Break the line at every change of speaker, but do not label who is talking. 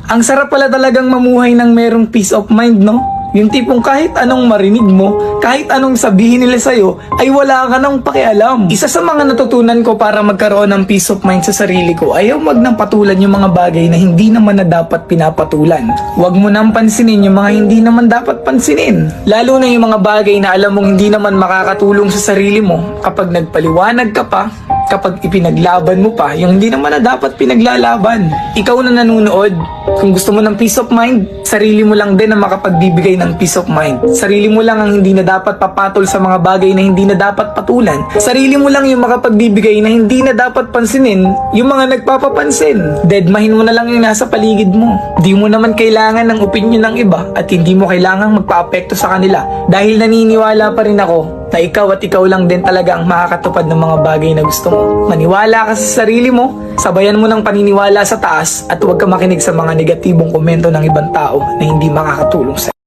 Ang sarap pala talagang mamuhay ng merong peace of mind, no? Yung tipong kahit anong marinig mo, kahit anong sabihin nila sa'yo, ay wala ka nang pakialam. Isa sa mga natutunan ko para magkaroon ng peace of mind sa sarili ko ay wag nang patulan yung mga bagay na hindi naman na dapat pinapatulan. Wag mo nang pansinin yung mga hindi naman dapat pansinin. Lalo na yung mga bagay na alam mong hindi naman makakatulong sa sarili mo kapag nagpaliwanag ka pa, kapag ipinaglaban mo pa, yung hindi naman na dapat pinaglalaban. Ikaw na nanonood, kung gusto mo ng peace of mind, sarili mo lang din ang makapagbibigay ng peace of mind. Sarili mo lang ang hindi na dapat papatol sa mga bagay na hindi na dapat patulan. Sarili mo lang yung makapagbibigay na hindi na dapat pansinin yung mga nagpapapansin. Deadmahin mo na lang yung nasa paligid mo. Di mo naman kailangan ng opinion ng iba at hindi mo kailangang magpa-apekto sa kanila. Dahil naniniwala pa rin ako na ikaw at ikaw lang din talaga ang makakatupad ng mga bagay na gusto mo. Maniwala ka sa sarili mo, sabayan mo ng paniniwala sa taas at huwag ka makinig sa mga negatibong komento ng ibang tao na hindi makakatulong sa'yo.